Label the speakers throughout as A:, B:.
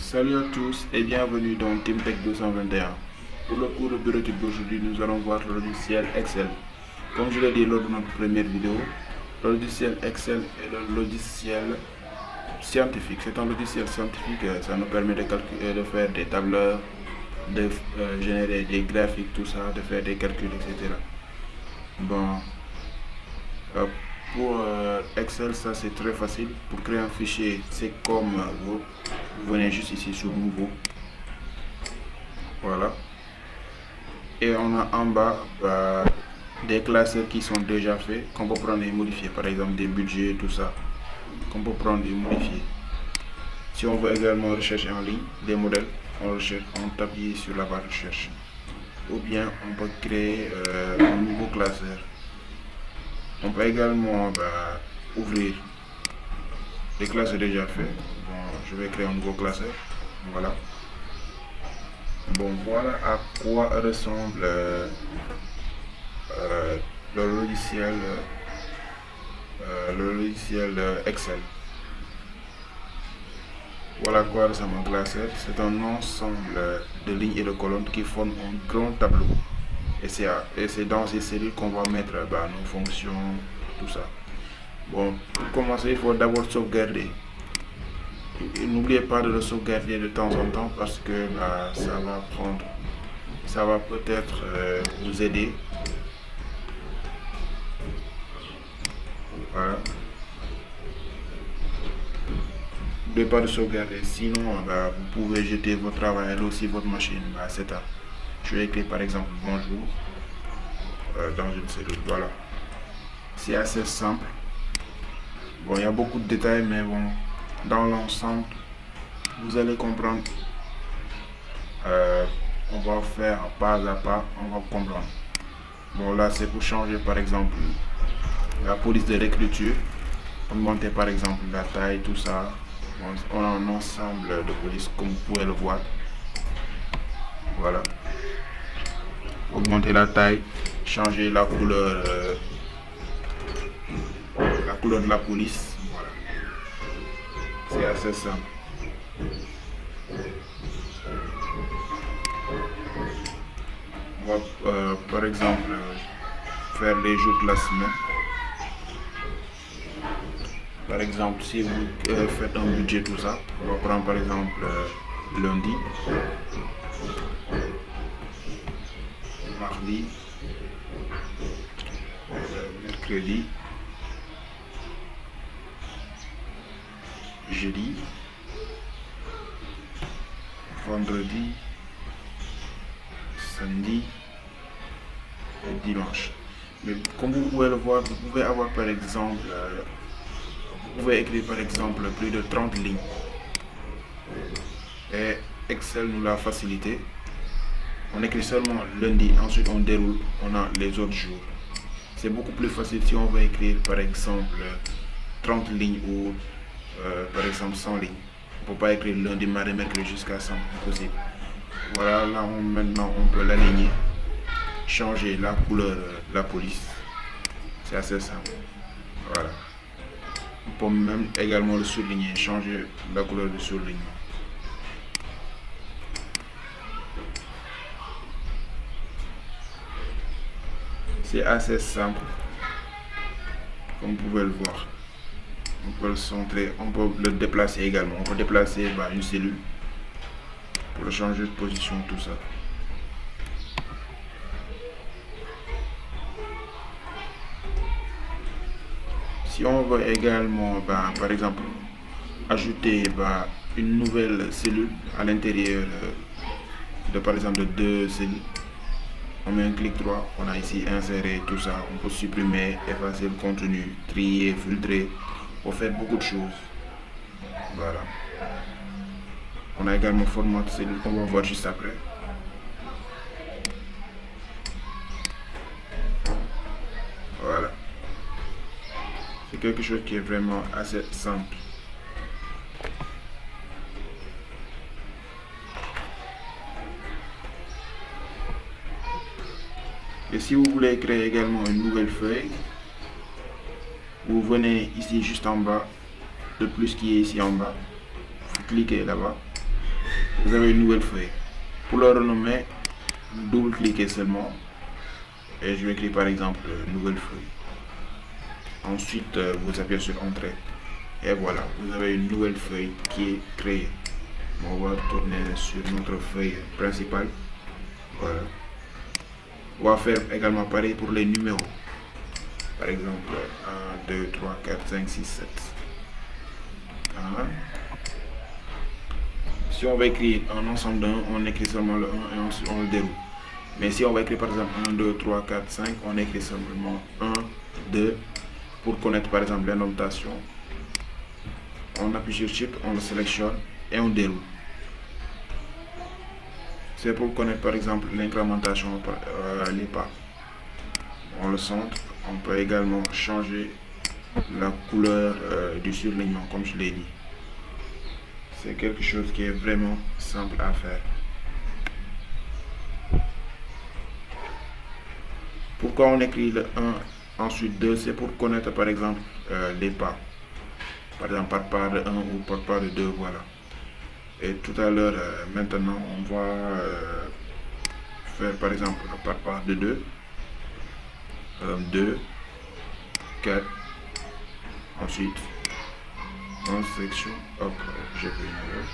A: Salut à tous et bienvenue dans TeamTech 221. Pour le cours de bureautique d'aujourd'hui, nous allons voir le logiciel Excel. Comme je l'ai dit lors de notre première vidéo, le logiciel Excel est le logiciel scientifique. C'est un logiciel scientifique, ça nous permet de faire des tableurs, de générer des graphiques, tout ça, de faire des calculs, etc. Bon, euh, pour Excel, ça c'est très facile. Pour créer un fichier, c'est comme vous venez juste ici sur Nouveau. Voilà. Et on a en bas des classeurs qui sont déjà faits, qu'on peut prendre et modifier. Par exemple, des budgets, tout ça, qu'on peut prendre et modifier. Si on veut également rechercher en ligne des modèles, on recherche, on tape sur la barre recherche. Ou bien on peut créer un nouveau classeur. On peut également ouvrir les classeurs déjà faits. Bon, je vais créer un nouveau classeur. Voilà. Bon, voilà à quoi ressemble le logiciel Excel. Voilà à quoi ressemble un classeur. C'est un ensemble de lignes et de colonnes qui forment un grand tableau. Et c'est dans ces cellules qu'on va mettre nos fonctions, tout ça. Bon, pour commencer, il faut d'abord sauvegarder. N'oubliez pas de le sauvegarder de temps en temps parce que ça va peut-être vous aider. Voilà. N'oubliez pas de sauvegarder, sinon vous pouvez jeter votre travail et aussi votre machine à cet art. Je vais écrire par exemple bonjour dans une cellule. Voilà. C'est assez simple. Bon, il y a beaucoup de détails, mais bon, dans l'ensemble, vous allez comprendre. On va faire pas à pas, on va comprendre. Bon, là, c'est pour changer par exemple la police de l'écriture. Augmenter par exemple la taille, tout ça. Bon, on a un ensemble de polices comme vous pouvez le voir. Voilà. Augmenter la taille, changer la couleur de la police. Voilà. C'est assez simple. On va par exemple faire les jours de la semaine. Par exemple, si vous faites un budget, tout ça, on va prendre par exemple lundi, mardi, mercredi, jeudi, vendredi, samedi et dimanche. Mais comme vous pouvez le voir, vous pouvez avoir par exemple, vous pouvez écrire par exemple plus de 30 lignes. Et Excel nous l'a facilité. On écrit seulement lundi, ensuite on déroule, on a les autres jours. C'est beaucoup plus facile si on veut écrire par exemple 30 lignes ou par exemple 100 lignes. On ne peut pas écrire lundi, mardi, mercredi jusqu'à 100, impossible. Voilà, là maintenant on peut l'aligner, changer la couleur de la police. C'est assez simple. Voilà. On peut même également le souligner, changer la couleur du soulignement. C'est assez simple, comme vous pouvez le voir. On peut le centrer, on peut le déplacer également. On peut déplacer une cellule pour le changer de position, tout ça. Si on veut également, par exemple, ajouter une nouvelle cellule à l'intérieur de par exemple de deux cellules, on met un clic droit, on a ici insérer, tout ça. On peut supprimer, effacer le contenu, trier, filtrer, on fait beaucoup de choses. Voilà. On a également format de cellule qu'on va voir juste après. Voilà. C'est quelque chose qui est vraiment assez simple. Et si vous voulez créer également une nouvelle feuille, vous venez ici juste en bas, le plus qui est ici en bas, vous cliquez là-bas, vous avez une nouvelle feuille. Pour le renommer, double-cliquez seulement et je vais écrire par exemple nouvelle feuille. Ensuite, vous appuyez sur Entrée. Et voilà, vous avez une nouvelle feuille qui est créée. On va tourner sur notre feuille principale. Voilà. On va faire également pareil pour les numéros. Par exemple, 1, 2, 3, 4, 5, 6, 7. Voilà. Si on va écrire un ensemble d'un, on écrit seulement le 1 et ensuite on le déroule. Mais si on va écrire par exemple 1, 2, 3, 4, 5, on écrit simplement 1, 2. Pour connaître par exemple les notations, on appuie sur Shift, on le sélectionne et on déroule. C'est pour connaître par exemple l'incrémentation, les pas. On le centre. On peut également changer la couleur du surlignement comme je l'ai dit. C'est quelque chose qui est vraiment simple à faire. Pourquoi on écrit le 1, ensuite 2, c'est pour connaître par exemple les pas. Par exemple par part de 1 ou par part de 2, voilà. Et tout à l'heure, maintenant, on va faire par exemple par part de 2, 2, 4, ensuite, en section, hop, j'ai pris une erreur.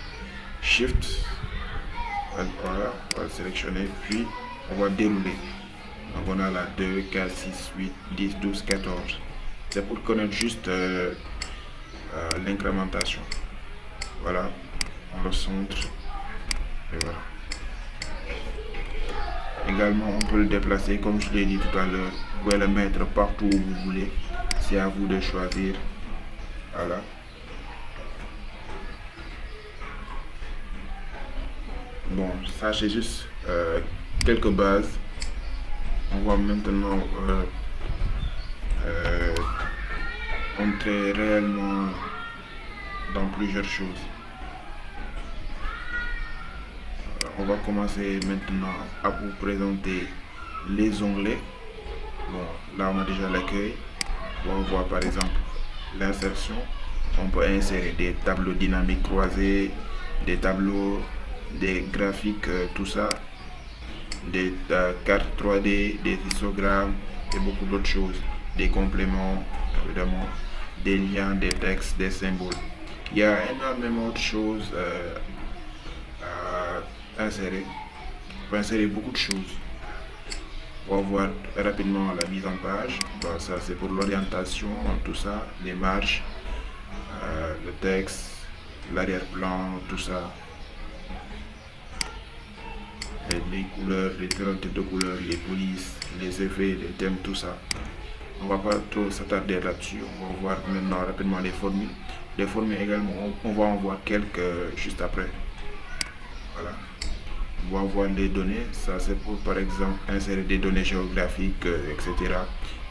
A: Shift, voilà, on va sélectionner, puis on va dérouler. Donc on a la 2, 4, 6, 8, 10, 12, 14. C'est pour connaître juste l'incrémentation. Voilà, on le centre, et voilà. Également, on peut le déplacer, comme je l'ai dit tout à l'heure. Vous pouvez le mettre partout où vous voulez. C'est à vous de choisir. Voilà. Bon, ça c'est juste quelques bases. On va maintenant entrer réellement dans plusieurs choses. On va commencer maintenant à vous présenter les onglets. Bon, là on a déjà l'accueil. On va voir par exemple l'insertion. On peut insérer des tableaux dynamiques croisés, des tableaux, des graphiques, tout ça, des cartes 3D, des histogrammes et beaucoup d'autres choses, des compléments, évidemment, des liens, des textes, des symboles. Il y a énormément de choses à insérer. On peut insérer beaucoup de choses. On va voir rapidement la mise en page. Bon, ça c'est pour l'orientation, tout ça, les marges, le texte, l'arrière-plan, tout ça. Les couleurs, les différents types de couleurs, les polices, les effets, les thèmes, tout ça. On va pas trop s'attarder là-dessus. On va voir maintenant rapidement les formules. Les formules également, on va en voir quelques juste après. Voilà. On va voir les données. Ça c'est pour par exemple insérer des données géographiques, etc.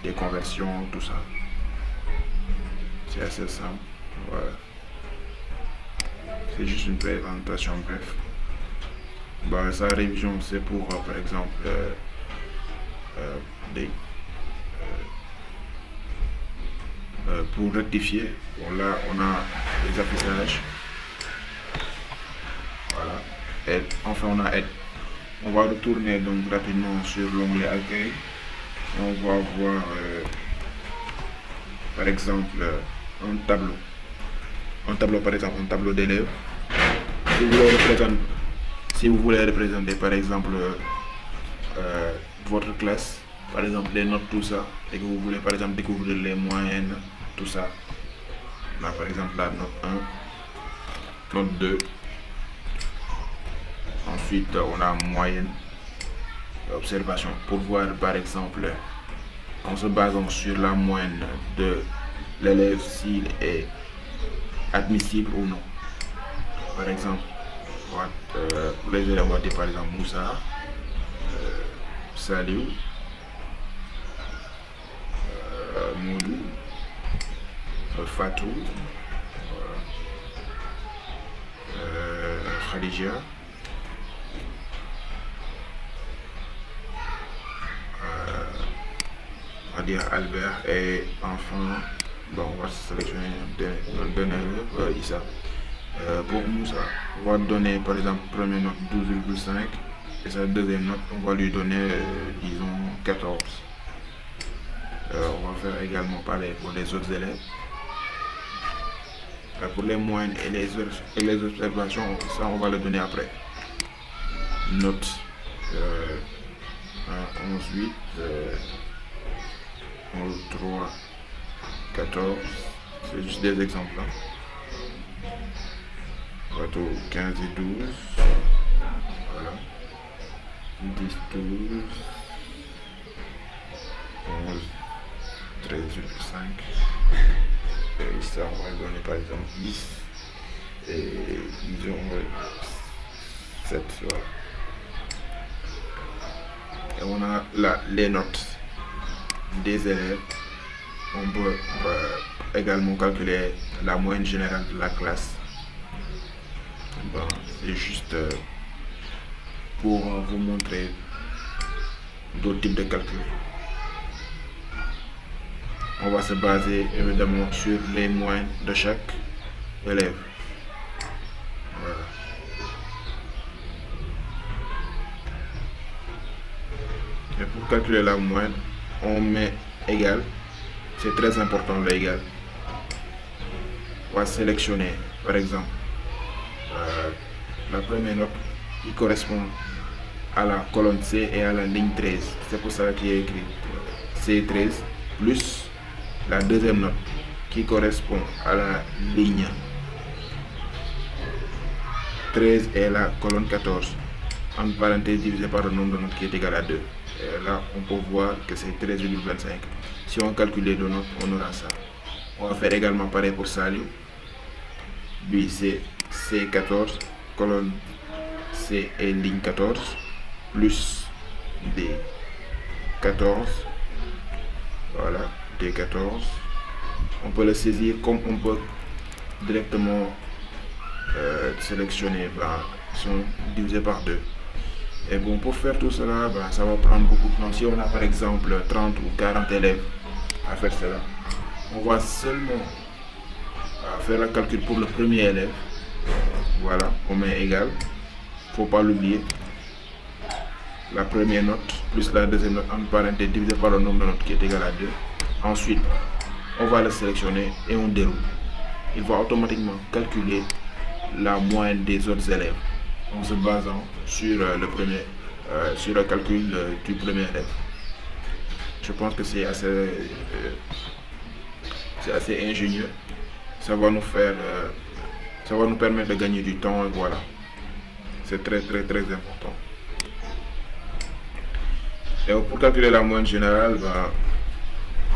A: Des conversions, tout ça. C'est assez simple. Voilà. C'est juste une présentation bref. Bah, sa révision c'est pour par exemple pour rectifier. Bon, là on a les affichages. Voilà. Et enfin on a aide. On va retourner donc rapidement sur l'onglet accueil. On va voir par exemple un tableau. Un tableau par exemple, un tableau d'élèves. Si vous voulez représenter par exemple votre classe, par exemple les notes, tout ça, et que vous voulez par exemple découvrir les moyennes, tout ça. On a par exemple la note 1, note 2. Ensuite, on a moyenne, observation, pour voir par exemple, en se basant sur la moyenne de l'élève s'il est admissible ou non. Par exemple, pour les élèves, on va dire par exemple Moussa, Saliou, Moudou, Fatou, Khadija, on va dire Albert et enfin, bon, on va sélectionner un dernier Issa. Pour Moussa, on va donner par exemple première note 12,5 et sa deuxième note, on va lui donner, disons, 14. On va faire également pareil pour les autres élèves. Pour les moyennes et les observations, ça on va le donner après. Note 11, 8, 11, 3, 14. C'est juste des exemples. Bateau 15 et 12. Voilà. 10, 12. 11, 13,5. Et ça, on va donner par exemple 10. Et disons 7. Voilà. Et on a là les notes des élèves. On peut également calculer la moyenne générale de la classe. Bon, c'est juste pour vous montrer d'autres types de calculs. On va se baser évidemment sur les moyennes de chaque élève. Voilà. Et pour calculer la moyenne, on met égal. C'est très important l'égal. On va sélectionner par exemple la première note qui correspond à la colonne C et à la ligne 13. C'est pour ça qu'il est écrit C13 plus la deuxième note qui correspond à la ligne 13 et la colonne 14. En parenthèse divisé par le nombre de notes qui est égal à 2. Et là, on peut voir que c'est 13,25. Si on calcule les deux notes, on aura ça. On va faire également pareil pour Saliou. Lui, c'est C14, colonne C et ligne 14, plus D14. Voilà, D14. On peut le saisir comme on peut directement sélectionner, sont divisés par 2. Et bon, pour faire tout cela, ça va prendre beaucoup de temps. Si on a par exemple 30 ou 40 élèves à faire cela, on va seulement faire le calcul pour le premier élève. Voilà, on met égal. Faut pas l'oublier. La première note plus la deuxième note en parenthèse divisé par le nombre de notes qui est égal à 2. Ensuite, on va le sélectionner et on déroule. Il va automatiquement calculer la moyenne des autres élèves en se basant sur le calcul du premier élève. Je pense que c'est assez ingénieux. Ça va nous permettre de gagner du temps et voilà. C'est très important. Et pour calculer la moyenne générale,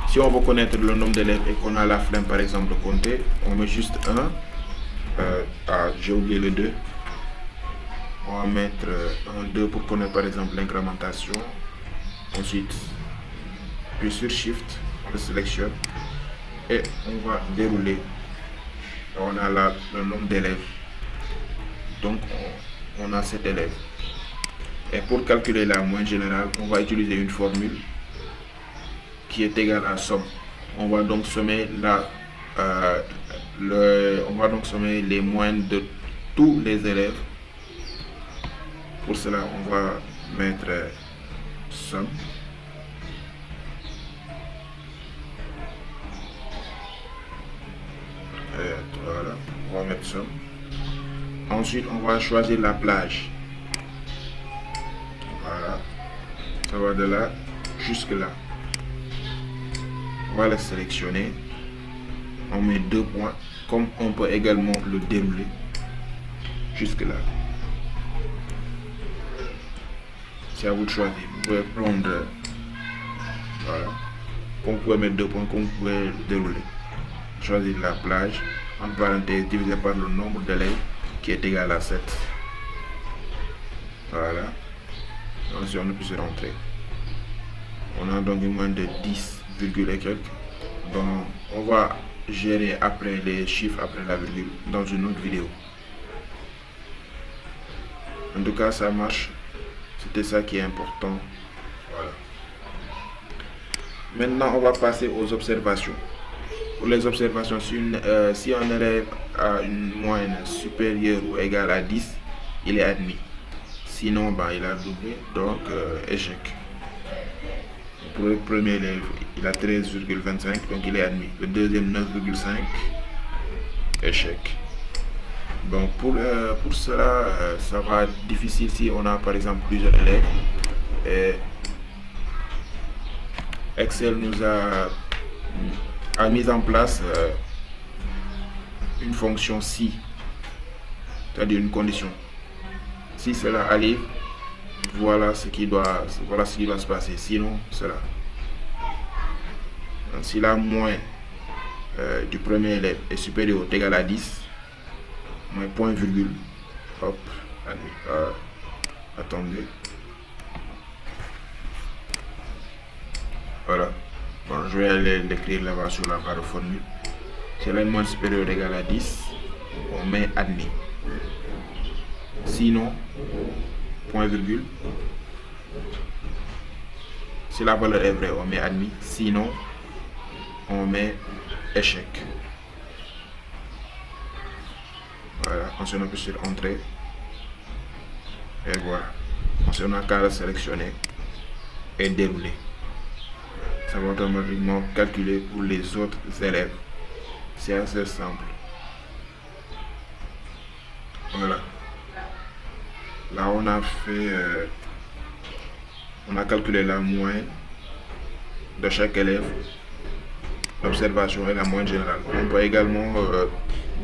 A: si on veut connaître le nombre d'élèves et qu'on a la flemme par exemple de compter, on met juste 1. J'ai oublié le 2. On va mettre un 2 pour connaître par exemple l'incrémentation. Ensuite, puis sur Shift, on le sélectionne et on va dérouler. On a là le nombre d'élèves. Donc on a 7 élèves. Et pour calculer la moyenne générale, on va utiliser une formule qui est égale à somme. On va donc sommer les moyennes de tous les élèves. Pour cela, on va mettre somme. Voilà, on va mettre somme. Ensuite, on va choisir la plage. Voilà, ça va de là jusque là. On va le sélectionner. On met 2 points, comme on peut également le dérouler jusque là. C'est à vous de choisir. Vous pouvez prendre, voilà, vous pouvez mettre 2 points, comme vous pouvez le dérouler. Choisir la plage, en parenthèse divisé par le nombre d'élèves qui est égal à 7. Voilà. Ensuite, on peut se rentrer. On a donc une moyenne de 10, et quelques. Donc, on va gérer après les chiffres après la virgule dans une autre vidéo. En tout cas, ça marche. C'était ça qui est important. Voilà. Maintenant, on va passer aux observations. Pour les observations, si un élève a une moyenne supérieure ou égale à 10, il est admis. Sinon, il a doublé, donc échec. Pour le premier élève, il a 13,25, donc il est admis. Le deuxième, 9,5, échec. Bon, pour cela, ça va être difficile si on a par exemple plusieurs élèves. Et Excel nous a mis en place une fonction si, c'est-à-dire une condition. Si cela arrive, voilà ce qui doit se passer. Sinon, cela. Donc, si la moyenne du premier élève est supérieure ou égale à 10, moins point virgule, hop, allez, attendez. Voilà. Bon, je vais aller l'écrire là-bas sur la barre de formule. Si la moyenne supérieure ou égale à 10, on met admis. Sinon, point virgule. Si la valeur est vraie, on met admis. Sinon, on met échec. Voilà, ensuite on peut sur entrée. Et voilà. Ensuite on a qu'à sélectionner et dérouler. Ça va automatiquement calculer pour les autres élèves. C'est assez simple. Voilà. Là on a fait on a calculé la moyenne de chaque élève, l'observation et la moyenne générale. On peut également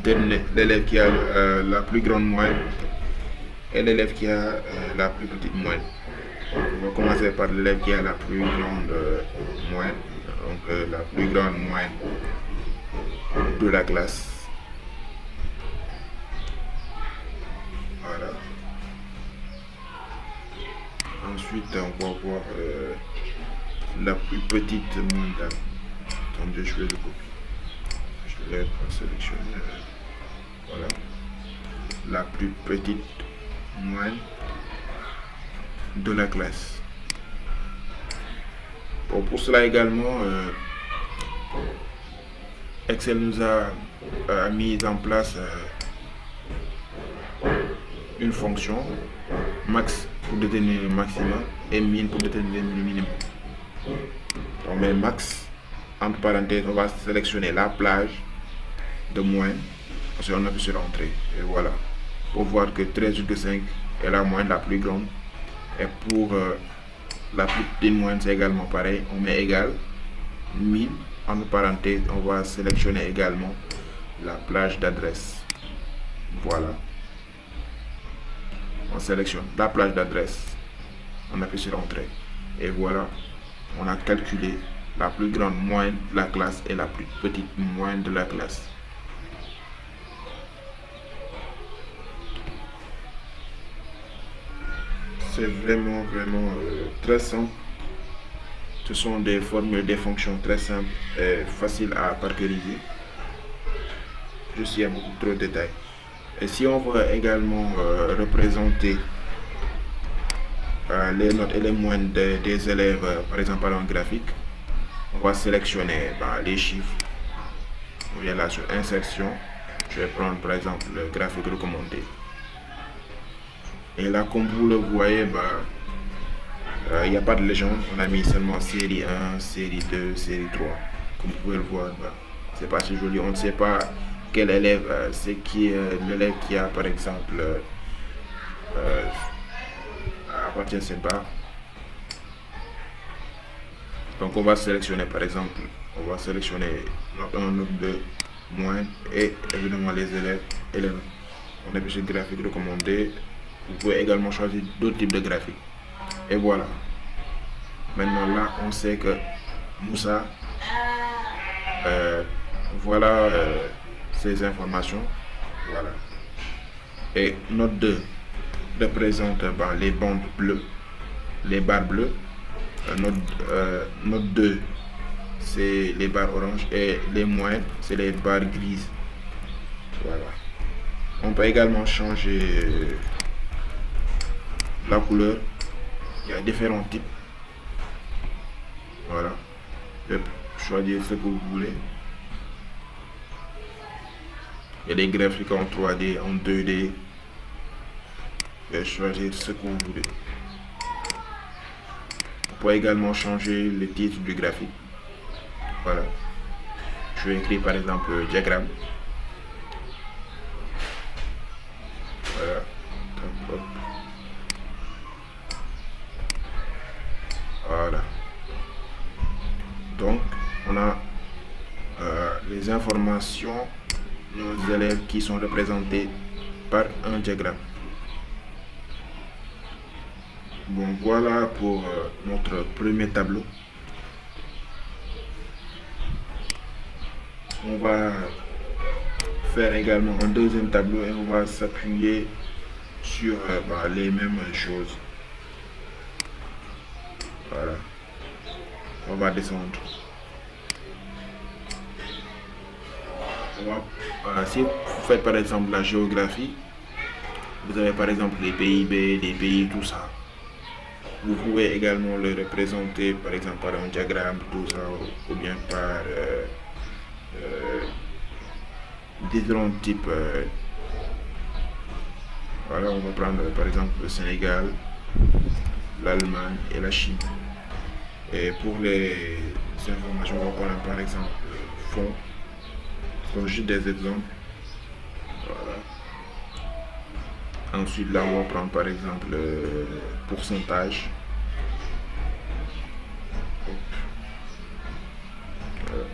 A: donner l'élève qui a la plus grande moyenne et l'élève qui a la plus petite moyenne. On va commencer par l'élève qui a la plus grande moyenne, donc la plus grande moyenne de la classe. Voilà. Ensuite, on va voir la plus petite moyenne. Attendez, je vais le copier. Je vais sélectionner. Voilà. La plus petite moyenne de la classe. Bon, pour cela également, Excel nous a mis en place une fonction max pour déterminer le maximum et min pour déterminer le minimum. On met max entre parenthèses, on va sélectionner la plage de moyenne, ensuite on appuie sur entrée et voilà, pour voir que 13,5 est la moyenne la plus grande. Et pour la plus petite moyenne, c'est également pareil. On met égal 1000 entre parenthèses. On va sélectionner également la plage d'adresse. Voilà. On sélectionne la plage d'adresse. On appuie sur entrée. Et voilà. On a calculé la plus grande moyenne de la classe et la plus petite moyenne de la classe. C'est vraiment très simple. Ce sont des formules, des fonctions très simples et faciles à parcourir. Juste il y a beaucoup trop de détails. Et si on veut également représenter les notes et les moyennes des élèves, par exemple par un graphique, on va sélectionner les chiffres. On vient là sur insertion. Je vais prendre par exemple le graphique recommandé. Et là, comme vous le voyez, il n'y a pas de légende. On a mis seulement série 1, série 2, série 3. Comme vous pouvez le voir, c'est pas si joli. On ne sait pas quel élève, c'est qui est l'élève qui a par exemple appartient à cette barre. Donc on va sélectionner par exemple, on va sélectionner note 1, note 2, moyenne et évidemment les élèves et les notes. On a sur graphique recommandé. Vous pouvez également choisir d'autres types de graphiques. Et voilà. Maintenant là, on sait que Moussa, voilà ces informations. Voilà. Et note 2 représente les bandes bleues, les barres bleues. Note 2, c'est les barres oranges et les moyennes, c'est les barres grises. Voilà. On peut également changer la couleur. Il y a différents types. Voilà. Je vais choisir ce que vous voulez. Il y a des graphiques en 3D, en 2D. Je vais choisir ce qu'on voulait. On peut également changer le titre du graphique. Voilà. Je vais écrire par exemple diagramme. Voilà. Hop. Voilà. Donc, on a les informations de nos élèves qui sont représentées par un diagramme. Bon, voilà pour notre premier tableau. On va faire également un deuxième tableau et on va s'appuyer sur les mêmes choses. Voilà. On va descendre. Si vous faites par exemple la géographie, vous avez par exemple les PIB, les pays, tout ça. Vous pouvez également le représenter par exemple par un diagramme, tout ça, ou bien par différents types. Voilà, on va prendre par exemple le Sénégal, l'Allemagne et la Chine. Et pour les informations, on va prendre par exemple fonds. Ce sont juste des exemples. Voilà. Ensuite, là, on va prendre par exemple le pourcentage.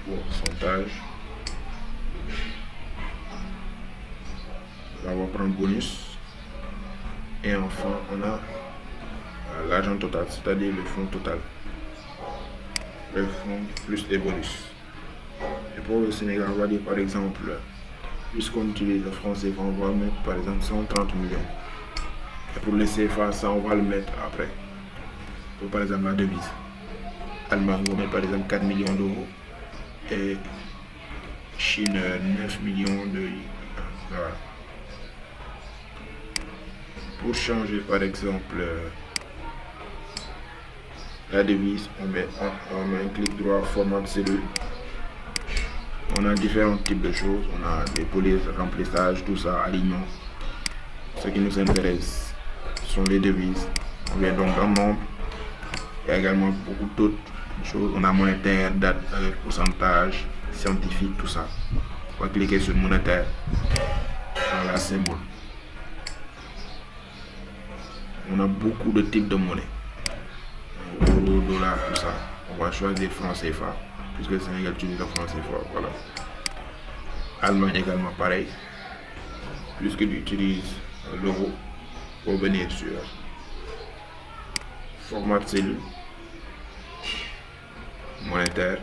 A: Pourcentage. Là, on va prendre bonus. Et enfin, on a l'argent total, c'est-à-dire le fonds total. Le fonds plus les bonus. Et pour le Sénégal, on va dire par exemple, puisqu'on utilise le franc CFA, on va mettre par exemple 130 millions. Et pour le CFA, ça, on va le mettre après. Pour par exemple la devise. Allemagne, on va mettre par exemple 4 millions d'euros. Et Chine, 9 millions de. Voilà. Pour changer par exemple la devise, on met un clic droit, format de cellule. On a différents types de choses. On a des polices, remplissage, tout ça, alignement. Ce qui nous intéresse sont les devises. On vient donc d'un nombre. Il y a également beaucoup d'autres choses. On a monétaire, date, heure, pourcentage, scientifique, tout ça. On va cliquer sur monétaire. Voilà, symbole. On a beaucoup de types de monnaie. Euro, dollar, tout ça. On va choisir franc CFA, puisque le Sénégal utilise le franc CFA. Voilà. Allemagne également pareil, puisque tu utilises l'euro. Pour venir sur format de cellule, monétaire,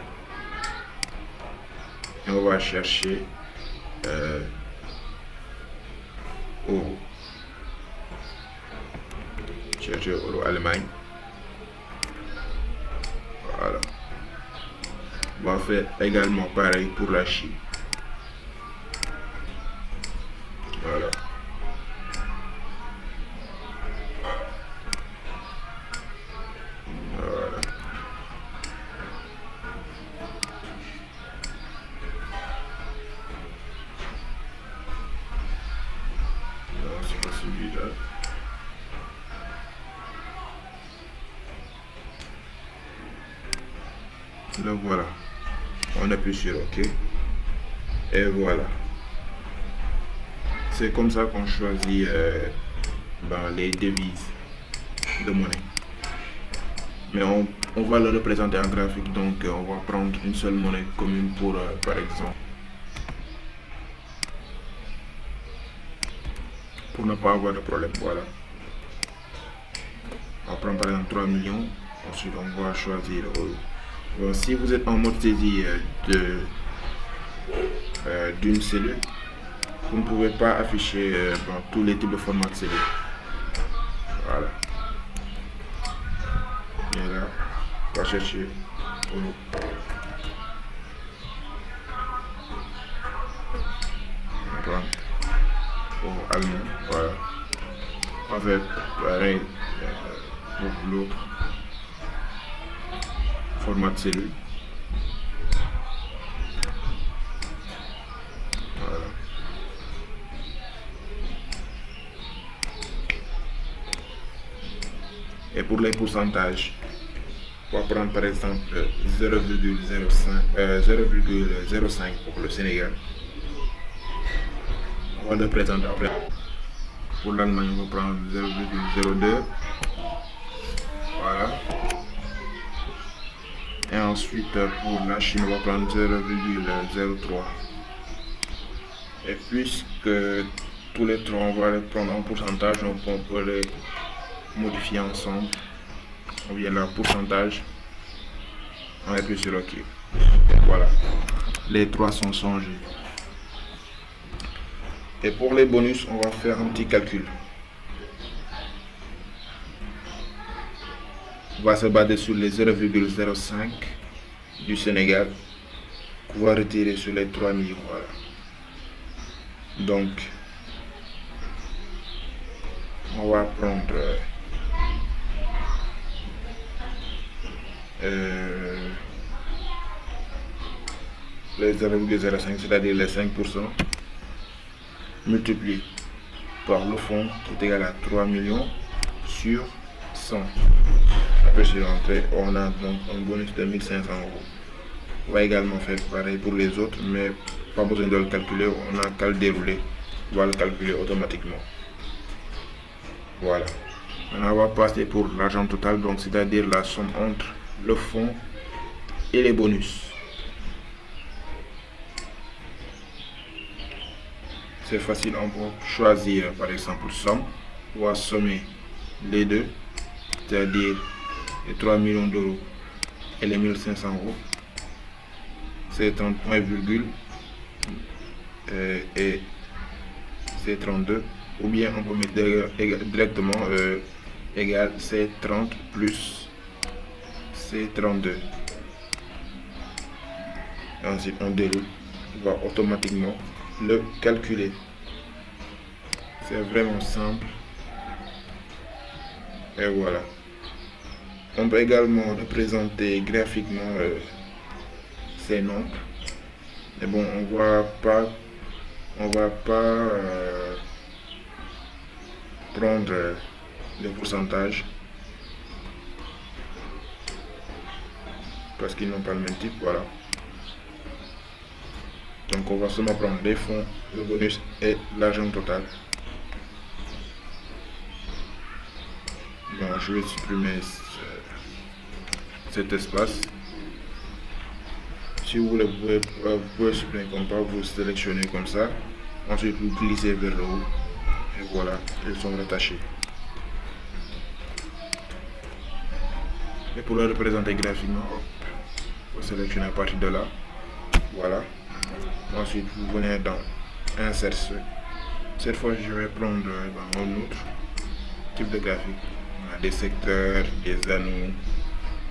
A: et on va chercher euro. Chercher euro Allemagne. Voilà. On va faire également pareil pour la Chine. Voilà. Voilà. Non, c'est pas celui-là. Donc voilà. On appuie sur OK. Et voilà. C'est comme ça qu'on choisit les devises de monnaie. Mais on va le représenter en graphique, donc on va prendre une seule monnaie commune pour, par exemple, pour ne pas avoir de problème. Voilà. On prend par exemple 3 millions. Ensuite, on va choisir. Bon, si vous êtes en mode saisie d'une cellule, vous ne pouvez pas afficher tous les types de formats de cellule. Voilà. Et là, on va chercher euro. On prend euro allemand. Voilà. On va faire pareil pour l'autre format de cellule. Voilà. Et pour les pourcentages, on va prendre par exemple 0,05 pour le Sénégal. On va le présenter après. Pour l'Allemagne, on va prendre 0,02. Voilà. Et ensuite, pour la Chine, on va prendre 0,03. Et puisque tous les trois, on va les prendre en pourcentage, donc on peut les modifier ensemble. On vient là, pourcentage. On appuie sur OK. Et voilà. Les trois sont changés. Et pour les bonus, on va faire un petit calcul. On va se baser sur les 0,05 du Sénégal qu'on va retirer sur les 3 millions. Voilà. Donc, on va prendre les 0,05, c'est-à-dire les 5%, multiplié par le fonds qui est égal à 3 millions sur 100. Après sur l'entrée, on a donc un bonus de 1500 euros. On va également faire pareil pour les autres, mais pas besoin de le calculer, on n'a qu'à le dérouler, on va le calculer automatiquement. Voilà. Maintenant, on va passer pour l'argent total, donc c'est-à-dire la somme entre le fonds et les bonus. C'est facile, on peut choisir par exemple somme, on va sommer les deux, c'est-à-dire les 3 millions d'euros et les 1500 euros. C'est 31, et c'est 32, ou bien on peut mettre directement égal c'est 30 plus c'est 32. Ensuite on déroule, on va automatiquement le calculer. C'est vraiment simple. Et voilà. On peut également représenter graphiquement ces nombres. Mais bon, on va pas prendre les pourcentages parce qu'ils n'ont pas le même type. Voilà. Donc on va seulement prendre les fonds, le bonus et l'argent total. Bon, je vais supprimer cet espace. Si vous voulez, vous pouvez supprimer comme ça, vous sélectionnez comme ça. Ensuite, vous glissez vers le haut. Et voilà, ils sont rattachés. Et pour le représenter graphiquement, vous sélectionnez à partir de là. Voilà. Ensuite, vous venez dans Insertion. Cette fois, je vais prendre un autre type de graphique. On a des secteurs, des anneaux,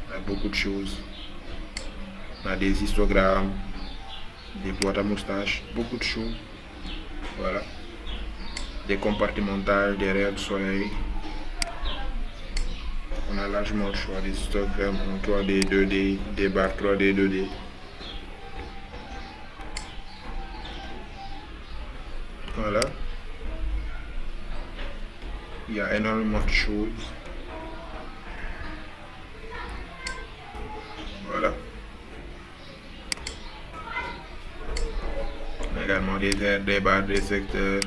A: on a beaucoup de choses. On a des histogrammes, des boîtes à moustaches, beaucoup de choses. Voilà. Des compartimentales, des rayons de soleil. On a largement le choix des histogrammes en 3D, 2D, des barres 3D, 2D. Voilà. Il y a énormément de choses. Voilà. On a également des aires, des barres, des secteurs,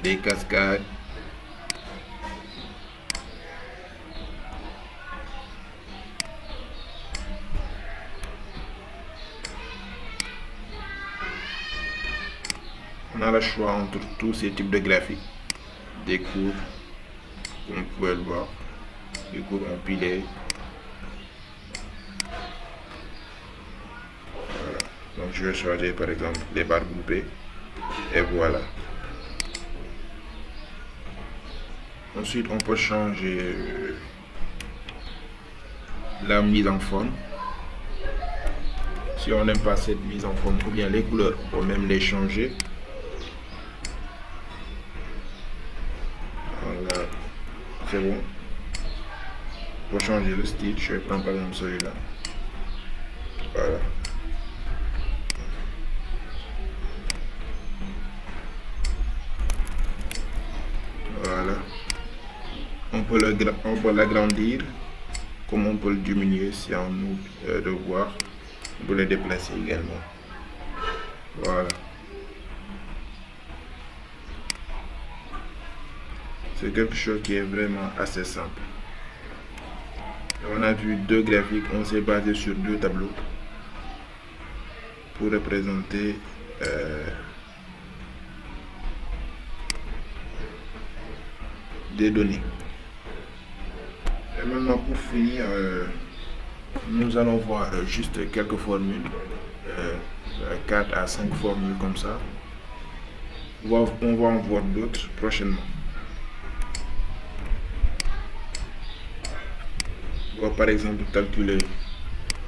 A: des cascades. On a le choix entre tous ces types de graphiques, des cours, comme vous pouvez le voir, des cours empilés. Voilà. Donc je vais choisir par exemple des barres groupées et voilà. Ensuite on peut changer la mise en forme. Si on n'aime pas cette mise en forme ou bien les couleurs, on peut même les changer. Voilà, c'est bon. Pour changer le style, je vais prendre par exemple celui-là. Voilà. Voilà. on peut l'agrandir comme on peut le diminuer si on ouvre de voir. On peut le déplacer également. Voilà. C'est quelque chose qui est vraiment assez simple. On a vu deux graphiques, on s'est basé sur deux tableaux pour représenter des données. Et maintenant pour finir, nous allons voir juste quelques formules, 4 à 5 formules comme ça. On va en voir d'autres prochainement. On va par exemple calculer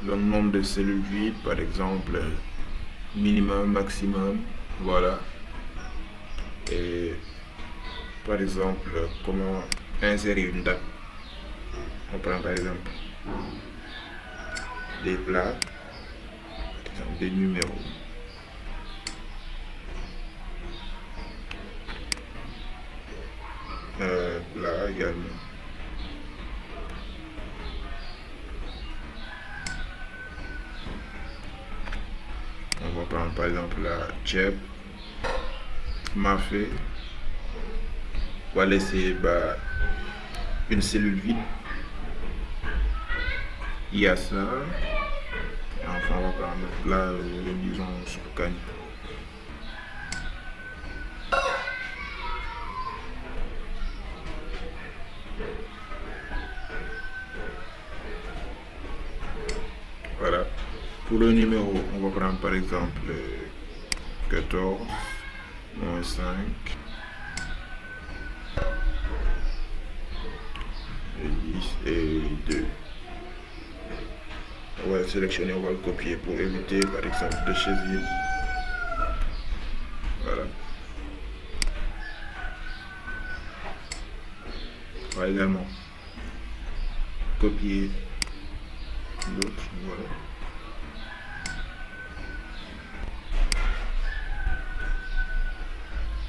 A: le nombre de cellules vides, par exemple minimum, maximum, voilà. Et par exemple, comment insérer une date. On prend par exemple des plats, par exemple des numéros. Là également. On va prendre par exemple la cheb, mafé. On va laisser une cellule vide. Il y a ça. Et enfin, on va prendre là, disons, soupe canne. Voilà. Pour le numéro, on va prendre par exemple 14 moins 5 et 10 et 2. On va le sélectionner, on va le copier pour éviter par exemple de saisir. Voilà. On va également copier l'autre. Voilà.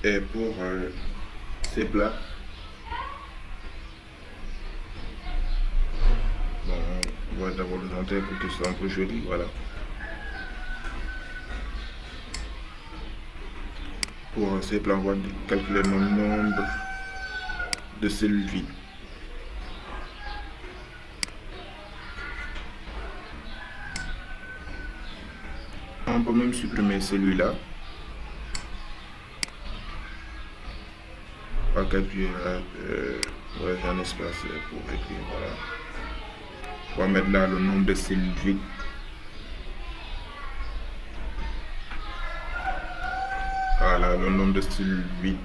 A: Et pour ces plats, bon, on va d'abord le monter pour que ce soit un peu joli. Voilà. Pour ces plats, on va calculer le nombre de cellules vides. On peut même supprimer celui-là. On va calculer un espace pour écrire. Voilà. On va mettre là le nombre de cellules vides. Voilà, le nombre de cellules vides.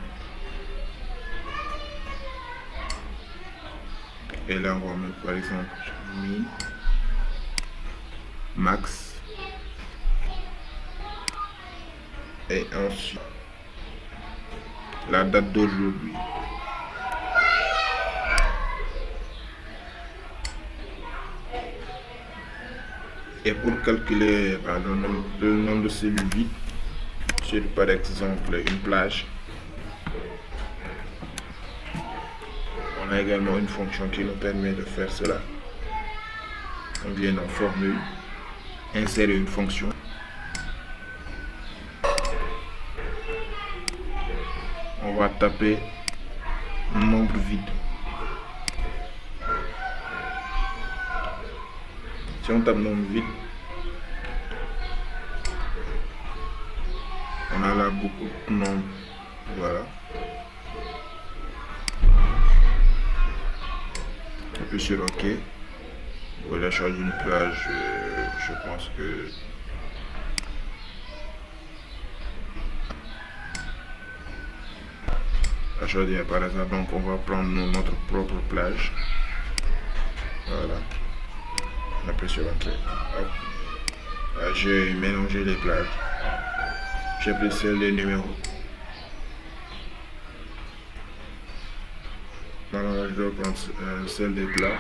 A: Et là, on va mettre par exemple min, max. Et ensuite, la date d'aujourd'hui. Et pour calculer le nombre de cellules vides sur par exemple une plage, on a également une fonction qui nous permet de faire cela. On vient dans formule, insérer une fonction. On va taper nombre vide. Si on tape nombre vide, on a là beaucoup de nombres. Voilà. On peut sur OK. Pour l'achat d'une plage, je pense que achat par hasard, donc on va prendre notre propre plage. Voilà. On appuie sur Entrée. J'ai mélangé les plages. J'ai pris celle des numéros. Maintenant, je dois prendre celle des plats.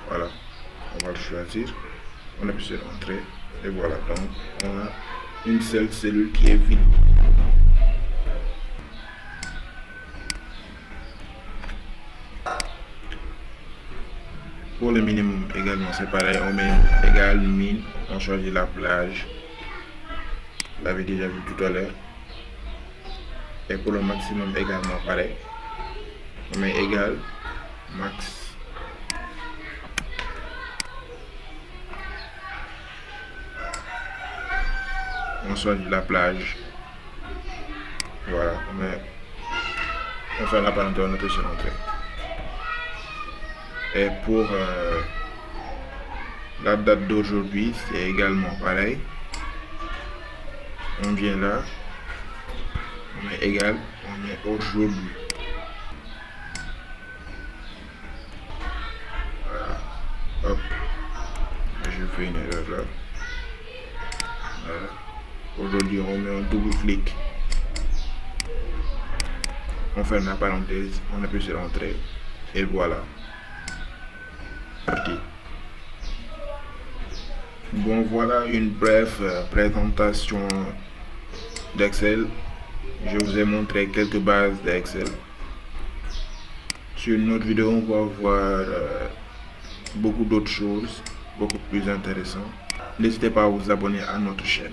A: Voilà. On va le choisir. On appuie sur Entrée. Et voilà. Donc, on a une seule cellule qui est vide. Pour le minimum également, c'est pareil, on met égal min, on choisit la plage, vous l'avez déjà vu tout à l'heure. Et pour le maximum également pareil, on met égal max. On choisit la plage. Voilà, on fait la parenthèse, on appuie sur entrée. Et pour la date d'aujourd'hui, c'est également pareil. On vient là, on met égal, on met aujourd'hui. Voilà, hop, je fais une erreur là. Voilà. Aujourd'hui, on met un double clic. On ferme la parenthèse, on appuie sur entrée et voilà. Parti. Bon, voilà une brève présentation d'Excel. Je vous ai montré quelques bases d'Excel. Sur une autre vidéo, on va voir beaucoup d'autres choses, beaucoup plus intéressantes. N'hésitez pas à vous abonner à notre chaîne.